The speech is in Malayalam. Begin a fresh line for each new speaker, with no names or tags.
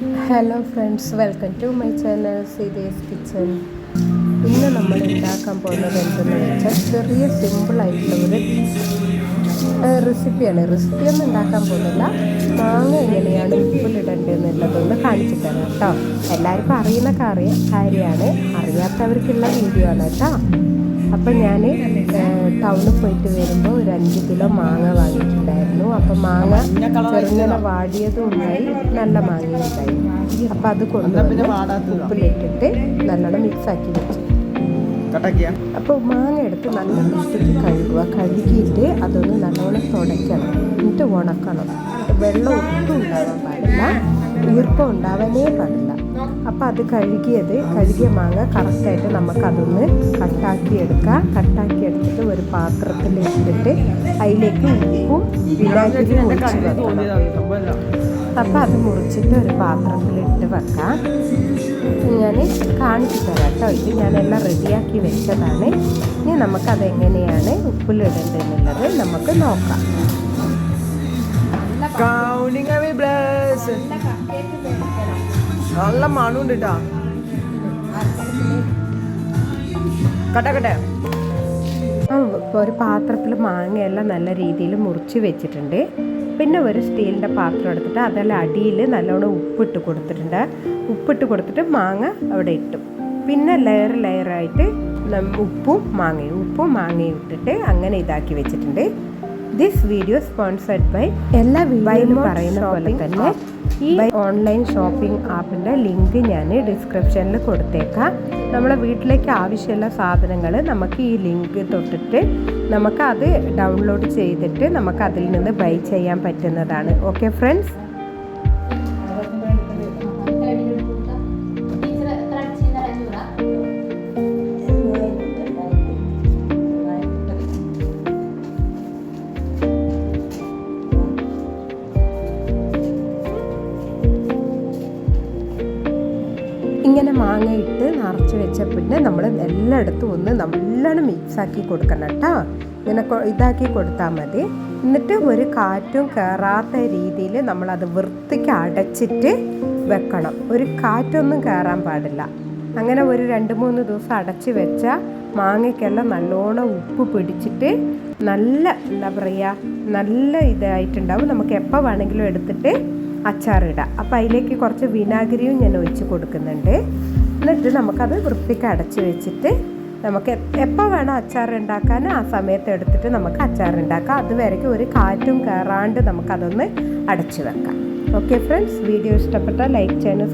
Hello friends, welcome to my channel Seetha's kitchen. ഇന്ന് നമ്മൾ ഉണ്ടാക്കാൻ പോകുന്നത് എന്തെന്ന് വെച്ചാൽ ചെറിയ സിമ്പിളായിട്ടുള്ള ഒരു റെസിപ്പിയൊന്നും ഉണ്ടാക്കാൻ പോകുന്നില്ല. മാങ്ങ എങ്ങനെയാണ് ഉപ്പിലിടേണ്ടതെന്നുള്ളതൊന്ന് കാണിച്ചു തരാം കേട്ടോ. എല്ലാവർക്കും അറിയുന്ന കാര്യമാണ്, അറിയാത്തവർക്കുള്ള വീഡിയോ ആണ് കേട്ടോ. അപ്പം ഞാൻ ടൗണിൽ പോയിട്ട് വരുമ്പോൾ ഒരു 5 കിലോ മാങ്ങ വാങ്ങിയിട്ടുണ്ടായിരുന്നു. അപ്പം മാങ്ങ ചെറുങ്ങനെ വാടിയതും ഉണ്ടായി, നല്ല മാങ്ങയും ഉണ്ടായി. അപ്പം അത് കൊണ്ടുവന്ന് ഉപ്പിലിട്ടിട്ട് നല്ലോണം മിക്സാക്കി വെച്ചു. അപ്പോൾ മാങ്ങ എടുത്ത് നല്ല വൃത്തിക്ക് കഴുകിയിട്ട് അതൊന്ന് നല്ലോണം തുടയ്ക്കണം, എന്നിട്ട് ഉണക്കണം. വെള്ളം ഒട്ടും ഉണ്ടാവാൻ പാടില്ല, ഈർപ്പം ഉണ്ടാവാനേ പാടില്ല. അപ്പോൾ അത് കഴുകിയ മാങ്ങ കറക്റ്റായിട്ട് നമുക്കതൊന്ന് കട്ടാക്കി എടുത്തിട്ട് ഒരു പാത്രത്തിൽ ഇട്ടിട്ട് അതിലേക്ക് ഉപ്പും വിനാഗിരിയും ഒഴിച്ച് വെക്കണം. അപ്പോൾ അത് മുറിച്ചിട്ട് ഒരു പാത്രത്തിലിട്ട് വെക്കാം. ഞാൻ കാണിച്ചു തരാം കേട്ടോ. ഇത് ഞാനെല്ലാം റെഡിയാക്കി വെച്ചതാണ്. ഇനി നമുക്കതെങ്ങനെയാണ് ഉപ്പിലിടേണ്ടതെന്നുള്ളത് നമുക്ക് നോക്കാം.
നല്ല മണമുണ്ട് കേട്ടോ.
ഒരു പാത്രത്തിൽ മാങ്ങയെല്ലാം നല്ല രീതിയിൽ മുറിച്ച് വെച്ചിട്ടുണ്ട്. പിന്നെ ഒരു സ്റ്റീലിൻ്റെ പാത്രം എടുത്തിട്ട് അതെല്ലാം അടിയിൽ നല്ലോണം ഉപ്പിട്ട് കൊടുത്തിട്ട് മാങ്ങ അവിടെ ഇട്ടു. പിന്നെ ലെയറായിട്ട് ഉപ്പും മാങ്ങയും ഇട്ടിട്ട് അങ്ങനെ ഇതാക്കി വെച്ചിട്ടുണ്ട്. ദിസ് വീഡിയോ സ്പോൺസർഡ് ബൈ എല്ലാ വീഡിയോയിലും പറയുന്ന പോലെ തന്നെ ഈ ഓൺലൈൻ ഷോപ്പിംഗ് ആപ്പിൻ്റെ ലിങ്ക് ഞാൻ ഡിസ്ക്രിപ്ഷനിൽ കൊടുത്തേക്കാം. നമ്മളെ വീട്ടിലേക്ക് ആവശ്യമുള്ള സാധനങ്ങൾ നമുക്ക് ഈ ലിങ്ക് തൊട്ടിട്ട് നമുക്കത് ഡൗൺലോഡ് ചെയ്തിട്ട് നമുക്ക് അതിൽ നിന്ന് ബൈ ചെയ്യാൻ പറ്റുന്നതാണ്. ഓക്കെ ഫ്രണ്ട്സ്, ഇങ്ങനെ മാങ്ങ ഇട്ട് നിറച്ച് വെച്ച പിന്നെ നമ്മൾ എല്ലായിടത്തും ഒന്ന് നല്ലോണം മിക്സാക്കി കൊടുക്കണം കേട്ടോ. ഇങ്ങനെ ഇതാക്കി കൊടുത്താൽ മതി. എന്നിട്ട് ഒരു കാറ്റും കയറാത്ത രീതിയിൽ നമ്മളത് വൃത്തിക്ക് അടച്ചിട്ട് വെക്കണം. ഒരു കാറ്റൊന്നും കയറാൻ പാടില്ല. അങ്ങനെ ഒരു 2-3 ദിവസം അടച്ച് വെച്ചാൽ മാങ്ങയ്ക്കെല്ലാം നല്ലോണം ഉപ്പ് പിടിച്ചിട്ട് നല്ല നല്ല ഇതായിട്ടുണ്ടാവും. നമുക്ക് എപ്പോൾ വേണമെങ്കിലും എടുത്തിട്ട് അച്ചാറിടാം. അപ്പോൾ അതിലേക്ക് കുറച്ച് വിനാഗിരിയും ഞാൻ ഒഴിച്ച് കൊടുക്കുന്നുണ്ട്. എന്നിട്ട് നമുക്കത് വൃത്തിക്ക് അടച്ച് വെച്ചിട്ട് നമുക്ക് എപ്പോൾ വേണം അച്ചാർ ഉണ്ടാക്കാൻ ആ സമയത്ത് എടുത്തിട്ട് നമുക്ക് അച്ചാറുണ്ടാക്കാം. അതുവരയ്ക്ക് ഒരു കാറ്റും കയറാണ്ട് നമുക്കതൊന്ന് അടച്ച് വെക്കാം. ഓക്കെ ഫ്രണ്ട്സ്, വീഡിയോ ഇഷ്ടപ്പെട്ടാൽ ലൈക്ക് ചെയ്യാനും